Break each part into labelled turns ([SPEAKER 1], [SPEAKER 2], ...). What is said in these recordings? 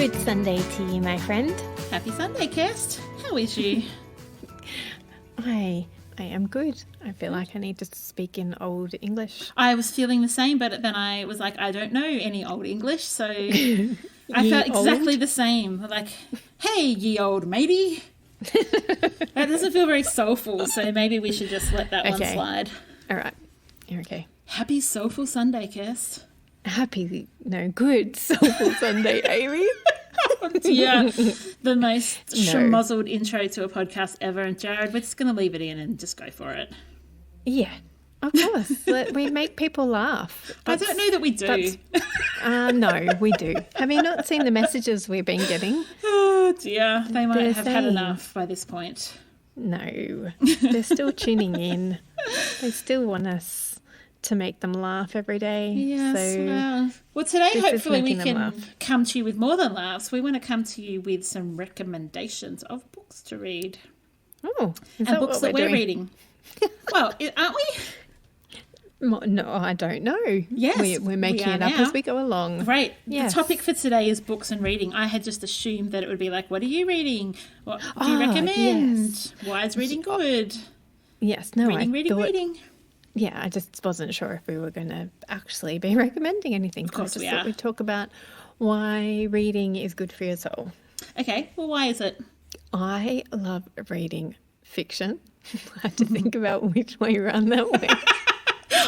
[SPEAKER 1] Good Sunday to you, my friend.
[SPEAKER 2] Happy Sunday, Kirst. How is you?
[SPEAKER 1] I am good. I feel like I need to speak in Old English.
[SPEAKER 2] I was feeling the same, but then I was like, I don't know any Old English, so I felt exactly the same. Like, hey, ye old matey. That doesn't feel very soulful, so maybe we should just let that one slide.
[SPEAKER 1] All right. You're okay.
[SPEAKER 2] Happy Soulful Sunday, Kirst.
[SPEAKER 1] Good Soulful Sunday, Amy.
[SPEAKER 2] Yeah, the most schmozzled intro to a podcast ever. And Jared, we're just going to leave it in and just go for it.
[SPEAKER 1] Yeah, of course. We make people laugh.
[SPEAKER 2] I don't know that we do.
[SPEAKER 1] No, we do. Have you not seen the messages we've been getting?
[SPEAKER 2] Oh, dear. They might have had enough by this point.
[SPEAKER 1] No, they're still tuning in. They still want us to make them laugh every day.
[SPEAKER 2] Yes. Well, today hopefully we can come to you with more than laughs. We want to come to you with some recommendations of books to read.
[SPEAKER 1] Oh,
[SPEAKER 2] and books that we're reading. Well, aren't we?
[SPEAKER 1] No, I don't know.
[SPEAKER 2] Yes,
[SPEAKER 1] we're making it up as we go along.
[SPEAKER 2] Great.
[SPEAKER 1] Yes.
[SPEAKER 2] The topic for today is books and reading. I had just assumed that it would be like, what are you reading? What do you recommend? Yes. Why is reading good?
[SPEAKER 1] Yes. No,
[SPEAKER 2] reading.
[SPEAKER 1] Yeah, I just wasn't sure if we were going to actually be recommending anything.
[SPEAKER 2] Of course
[SPEAKER 1] we are. We'd talk about why reading is good for your soul.
[SPEAKER 2] Okay, well, why is it?
[SPEAKER 1] I love reading fiction. I had to think about which way around that way.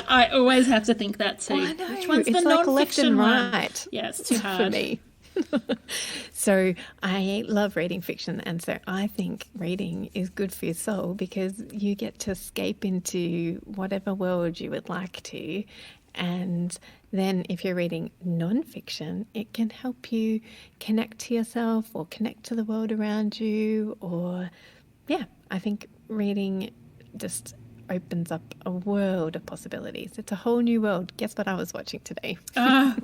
[SPEAKER 2] I always have to think that too.
[SPEAKER 1] I know.
[SPEAKER 2] Which one's
[SPEAKER 1] it's
[SPEAKER 2] the
[SPEAKER 1] like
[SPEAKER 2] non-fiction
[SPEAKER 1] left and
[SPEAKER 2] one?
[SPEAKER 1] right.
[SPEAKER 2] Yeah, it's too hard
[SPEAKER 1] for me. So I love reading fiction, and so I think reading is good for your soul because you get to escape into whatever world you would like to, and then if you're reading non-fiction, it can help you connect to yourself or connect to the world around you, or I think reading just opens up a world of possibilities. It's a whole new world. Guess what I was watching today?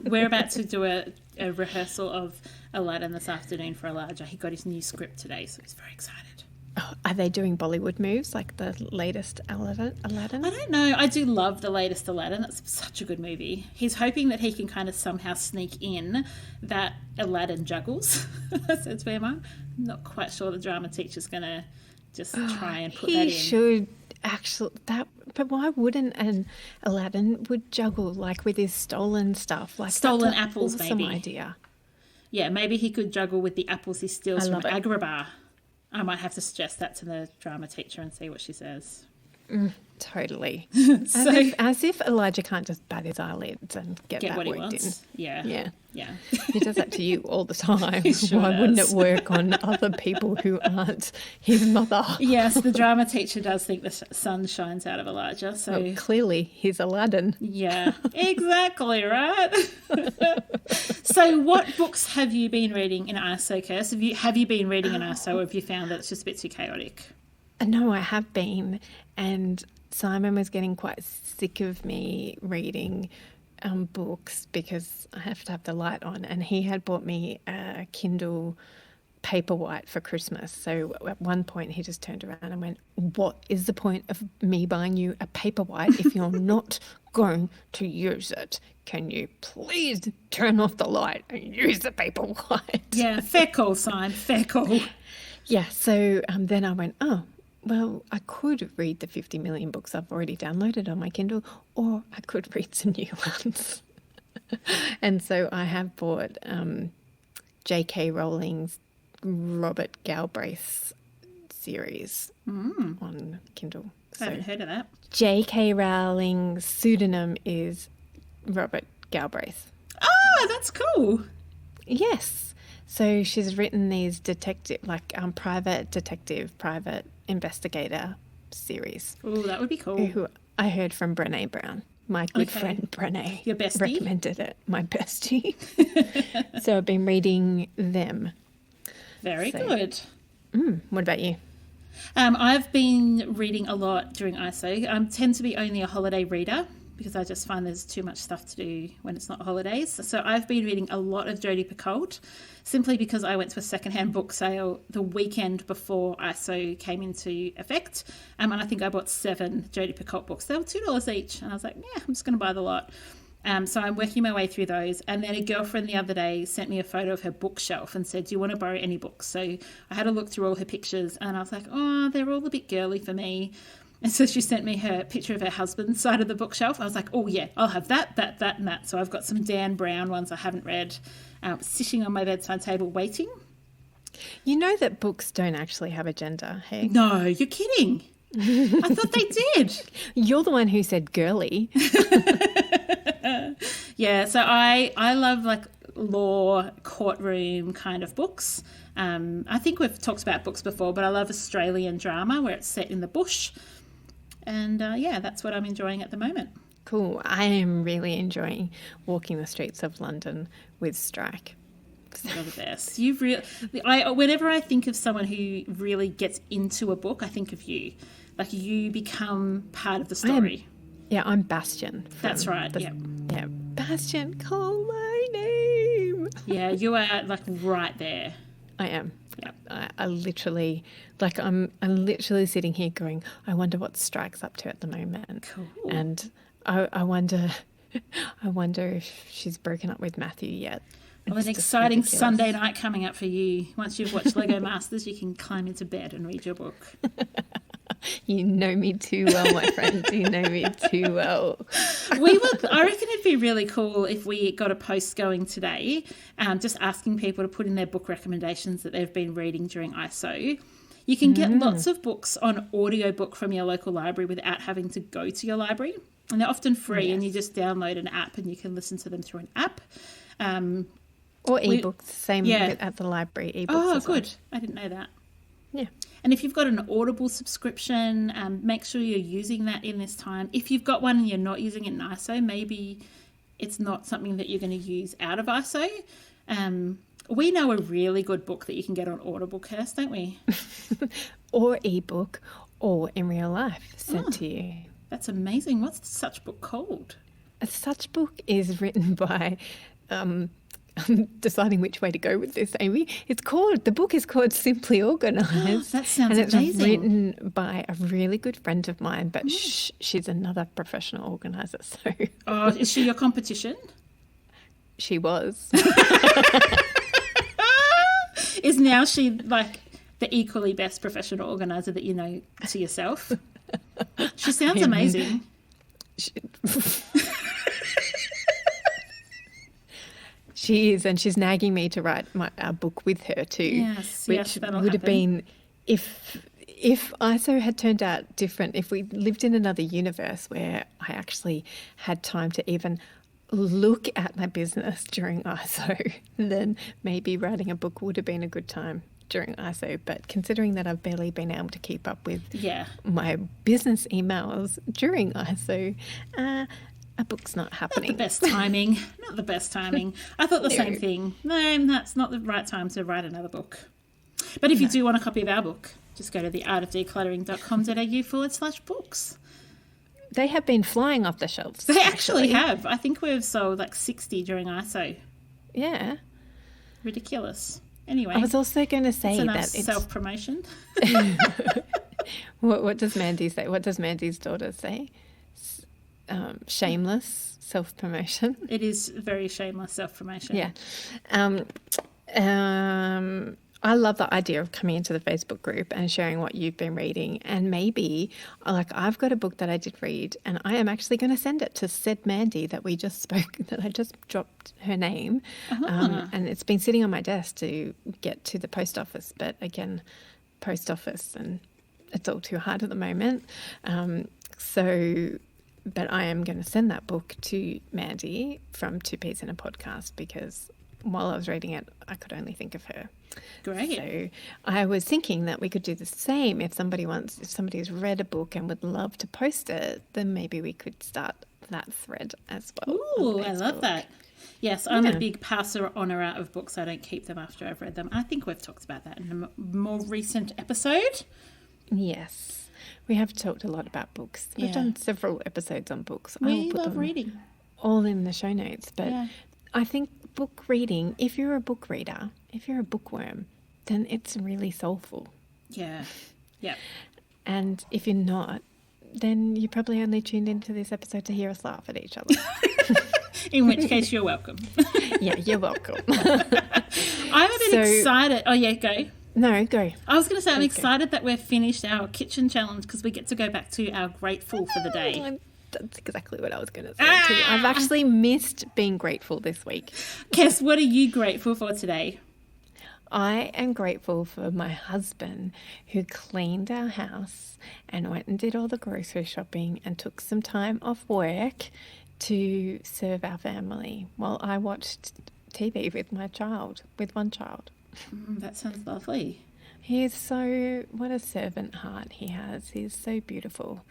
[SPEAKER 2] We're about to do a rehearsal of Aladdin this afternoon for Elijah. He got his new script today, so he's very excited.
[SPEAKER 1] Oh, are they doing Bollywood moves like the latest Aladdin?
[SPEAKER 2] I don't know. I do love the latest Aladdin. That's such a good movie. He's hoping that he can kind of somehow sneak in that Aladdin juggles. That's where I'm not quite sure the drama teacher's going to just try and put that in.
[SPEAKER 1] He should. Actually, but why wouldn't an Aladdin would juggle like with his stolen stuff, like
[SPEAKER 2] stolen apples? Maybe
[SPEAKER 1] idea.
[SPEAKER 2] Yeah, maybe he could juggle with the apples he steals from Agrabah. I might have to suggest that to the drama teacher and see what she says.
[SPEAKER 1] Totally. As if Elijah can't just bat his eyelids and get that
[SPEAKER 2] what he
[SPEAKER 1] worked
[SPEAKER 2] wants.
[SPEAKER 1] in.
[SPEAKER 2] Yeah.
[SPEAKER 1] He does that to you all the time.
[SPEAKER 2] Sure
[SPEAKER 1] Why
[SPEAKER 2] does.
[SPEAKER 1] wouldn't it work on other people who aren't his mother?
[SPEAKER 2] Yes, the drama teacher does think the sun shines out of Elijah. So
[SPEAKER 1] well, clearly he's Aladdin.
[SPEAKER 2] Yeah, exactly, right? So what books have you been reading in ISO, Kirst? Have you been reading in ISO, or have you found that it's just a bit too chaotic?
[SPEAKER 1] No, I have been, and Simon was getting quite sick of me reading books because I have to have the light on, and he had bought me a Kindle Paperwhite for Christmas. So at one point he just turned around and went, "What is the point of me buying you a Paperwhite if you're not going to use it? Can you please turn off the light and use the Paperwhite?"
[SPEAKER 2] Yeah, fair call, Simon, fair call.
[SPEAKER 1] Yeah, so then I went, well, I could read the 50 million books I've already downloaded on my Kindle, or I could read some new ones. And so I have bought J.K. Rowling's Robert Galbraith's series on Kindle.
[SPEAKER 2] I haven't heard of that.
[SPEAKER 1] J.K. Rowling's pseudonym is Robert Galbraith.
[SPEAKER 2] Oh, that's cool.
[SPEAKER 1] Yes. So she's written these private detective, private investigator series.
[SPEAKER 2] Oh, that would be cool.
[SPEAKER 1] Who I heard from Brené Brown, my good friend Brené.
[SPEAKER 2] Your bestie?
[SPEAKER 1] Recommended it, my bestie. So I've been reading them.
[SPEAKER 2] Very good.
[SPEAKER 1] What about you?
[SPEAKER 2] I've been reading a lot during ISO. I tend to be only a holiday reader because I just find there's too much stuff to do when it's not holidays. So I've been reading a lot of Jodi Picoult simply because I went to a secondhand book sale the weekend before ISO came into effect. And I think I bought 7 Jodi Picoult books. They were $2 each. And I was like, yeah, I'm just going to buy the lot. So I'm working my way through those. And then a girlfriend the other day sent me a photo of her bookshelf and said, do you want to borrow any books? So I had a look through all her pictures and I was like, oh, they're all a bit girly for me. And so she sent me her picture of her husband's side of the bookshelf. I was like, oh, yeah, I'll have that, and that. So I've got some Dan Brown ones I haven't read sitting on my bedside table waiting.
[SPEAKER 1] You know that books don't actually have a gender, hey?
[SPEAKER 2] No, you're kidding. I thought they did.
[SPEAKER 1] You're the one who said girly.
[SPEAKER 2] Yeah, so I love like law, courtroom kind of books. I think we've talked about books before, but I love Australian drama where it's set in the bush. And yeah, that's what I'm enjoying at the moment.
[SPEAKER 1] Cool. I am really enjoying walking the streets of London with Strike.
[SPEAKER 2] You're the best. Whenever I think of someone who really gets into a book, I think of you. Like you become part of the story.
[SPEAKER 1] I'm Bastian.
[SPEAKER 2] That's right. Yeah,
[SPEAKER 1] Bastian, call my name.
[SPEAKER 2] Yeah, you are like right there.
[SPEAKER 1] I am.
[SPEAKER 2] Yeah.
[SPEAKER 1] I literally, like, I'm literally sitting here going, I wonder what Strike's up to at the moment.
[SPEAKER 2] Cool.
[SPEAKER 1] And I wonder if she's broken up with Matthew yet.
[SPEAKER 2] Well, an exciting Sunday night coming up for you. Once you've watched Lego Masters, you can climb into bed and read your book.
[SPEAKER 1] You know me too well, my friend. You know me too well.
[SPEAKER 2] I reckon it'd be really cool if we got a post going today, just asking people to put in their book recommendations that they've been reading during ISO. You can get lots of books on audiobook from your local library without having to go to your library. And they're often free, and you just download an app and you can listen to them through an app.
[SPEAKER 1] Or ebooks, same at the library. Ebooks.
[SPEAKER 2] Oh, good. I didn't know that.
[SPEAKER 1] Yeah.
[SPEAKER 2] And if you've got an Audible subscription, make sure you're using that in this time. If you've got one and you're not using it in ISO, maybe it's not something that you're going to use out of ISO. We know a really good book that you can get on Audible, Kirst, don't we?
[SPEAKER 1] Or ebook, or in real life sent to you.
[SPEAKER 2] That's amazing. What's such book called?
[SPEAKER 1] Such book is written by... I'm deciding which way to go with this, Amy. The book is called Simply Organised.
[SPEAKER 2] That sounds
[SPEAKER 1] and it's
[SPEAKER 2] amazing.
[SPEAKER 1] written by a really good friend of mine, but she's another professional organizer. So,
[SPEAKER 2] is she your competition?
[SPEAKER 1] She was.
[SPEAKER 2] Is now she like the equally best professional organizer that you know to yourself? She sounds amazing.
[SPEAKER 1] She is, and she's nagging me to write our book with her too.
[SPEAKER 2] Yes,
[SPEAKER 1] which
[SPEAKER 2] that'll
[SPEAKER 1] would have
[SPEAKER 2] happen.
[SPEAKER 1] been if ISO had turned out different, if we lived in another universe where I actually had time to even look at my business during ISO, then maybe writing a book would have been a good time during ISO. But considering that I've barely been able to keep up with my business emails during ISO, a book's not happening.
[SPEAKER 2] Not the best timing. Not the best timing. I thought the same thing. No, that's not the right time to write another book. But if you do want a copy of our book, just go to theartofdecluttering.com.au/books.
[SPEAKER 1] They have been flying off the shelves.
[SPEAKER 2] They actually have. I think we've sold like 60 during ISO.
[SPEAKER 1] Yeah.
[SPEAKER 2] Ridiculous. Anyway.
[SPEAKER 1] I was also going to say
[SPEAKER 2] that it's self-promotion.
[SPEAKER 1] What does Mandy say? What does Mandy's daughter say? Shameless self-promotion.
[SPEAKER 2] It is very shameless self-promotion.
[SPEAKER 1] Yeah. I love the idea of coming into the Facebook group and sharing what you've been reading. And maybe, like, I've got a book that I did read, and I am actually going to send it to said Mandy that we just spoke, that I just dropped her name. And it's been sitting on my desk to get to the post office. But again, post office, and it's all too hard at the moment. But I am going to send that book to Mandy from Two Peas in a Podcast, because while I was reading it, I could only think of her.
[SPEAKER 2] Great.
[SPEAKER 1] So I was thinking that we could do the same. If somebody's read a book and would love to post it, then maybe we could start that thread as well.
[SPEAKER 2] Ooh, I love that. Yes, I'm a big passer honourer of books. I don't keep them after I've read them. I think we've talked about that in a more recent episode.
[SPEAKER 1] Yes. We have talked a lot about books. We've done several episodes on books.
[SPEAKER 2] We love reading.
[SPEAKER 1] All in the show notes. But I think book reading, if you're a book reader, if you're a bookworm, then it's really soulful.
[SPEAKER 2] Yeah. Yeah.
[SPEAKER 1] And if you're not, then you probably only tuned into this episode to hear us laugh at each other.
[SPEAKER 2] In which case, you're welcome.
[SPEAKER 1] Yeah, you're welcome.
[SPEAKER 2] I'm a bit excited. Oh, yeah, go.
[SPEAKER 1] No, go.
[SPEAKER 2] I was going to say I'm excited that we've finished our kitchen challenge because we get to go back to our grateful for the day.
[SPEAKER 1] That's exactly what I was going to say to you. I've actually missed being grateful this week.
[SPEAKER 2] Kes, what are you grateful for today?
[SPEAKER 1] I am grateful for my husband who cleaned our house and went and did all the grocery shopping and took some time off work to serve our family while I watched TV with one child.
[SPEAKER 2] That sounds lovely.
[SPEAKER 1] He is what a servant heart he has. He's so beautiful.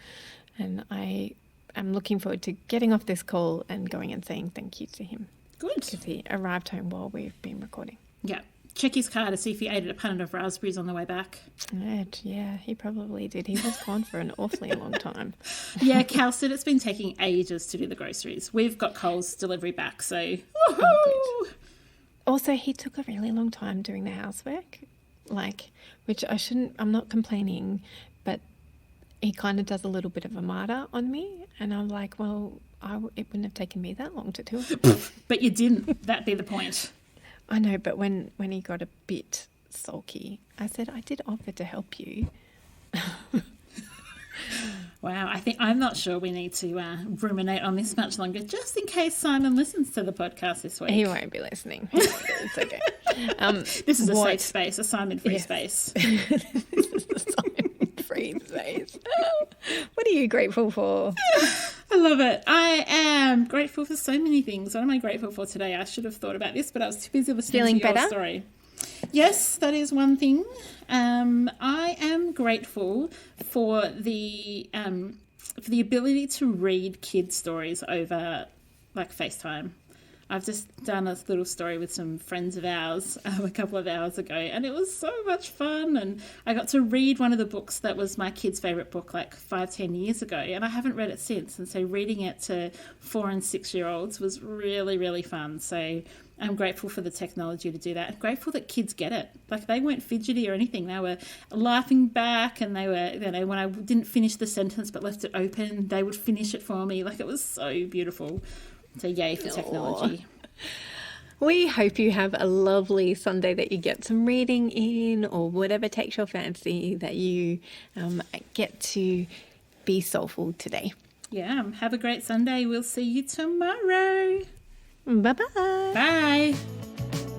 [SPEAKER 1] And I am looking forward to getting off this call and going and saying thank you to him.
[SPEAKER 2] Good.
[SPEAKER 1] Because he arrived home while we've been recording.
[SPEAKER 2] Yeah. Check his car to see if he ate a punnet of raspberries on the way back.
[SPEAKER 1] Yeah, he probably did. He was gone for an awfully long time.
[SPEAKER 2] Yeah, Cal said it's been taking ages to do the groceries. We've got Coles delivery back, so woohoo!
[SPEAKER 1] Oh, also, he took a really long time doing the housework, which I'm not complaining, but he kind of does a little bit of a martyr on me. And I'm like, well, it wouldn't have taken me that long to do it.
[SPEAKER 2] But you didn't. That'd be the point.
[SPEAKER 1] I know, but when he got a bit sulky, I said, I did offer to help you.
[SPEAKER 2] Wow, I'm not sure we need to ruminate on this much longer, just in case Simon listens to the podcast this week.
[SPEAKER 1] He won't be listening. It's okay.
[SPEAKER 2] This is a safe space, a Simon-free space.
[SPEAKER 1] This is a Simon-free space. What are you grateful for?
[SPEAKER 2] I love it. I am grateful for so many things. What am I grateful for today? I should have thought about this, but I was too busy listening to your story. Yes, that is one thing. I am grateful for the ability to read kids' stories over FaceTime. I've just done a little story with some friends of ours a couple of hours ago, and it was so much fun. And I got to read one of the books that was my kids' favourite book 5-10 years ago, and I haven't read it since. And so reading it to 4 and 6 year olds was really, really fun. So I'm grateful for the technology to do that. I'm grateful that kids get it. They weren't fidgety or anything. They were laughing back, and they were, when I didn't finish the sentence but left it open, they would finish it for me. It was so beautiful. So yay for technology.
[SPEAKER 1] We hope you have a lovely Sunday, that you get some reading in, or whatever takes your fancy, that you get to be soulful today.
[SPEAKER 2] Yeah, have a great Sunday. We'll see you tomorrow.
[SPEAKER 1] Bye-bye.
[SPEAKER 2] Bye.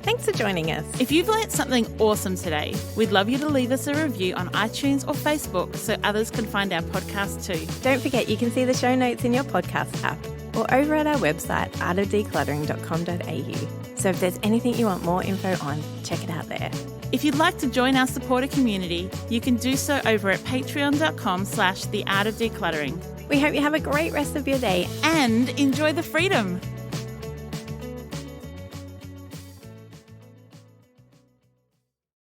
[SPEAKER 1] Thanks for joining us.
[SPEAKER 2] If you've learnt something awesome today, we'd love you to leave us a review on iTunes or Facebook so others can find our podcast too.
[SPEAKER 1] Don't forget, you can see the show notes in your podcast app or over at our website, artofdecluttering.com.au. So if there's anything you want more info on, check it out there.
[SPEAKER 2] If you'd like to join our supporter community, you can do so over at patreon.com/theartofdecluttering.
[SPEAKER 1] We hope you have a great rest of your day
[SPEAKER 2] and enjoy the freedom.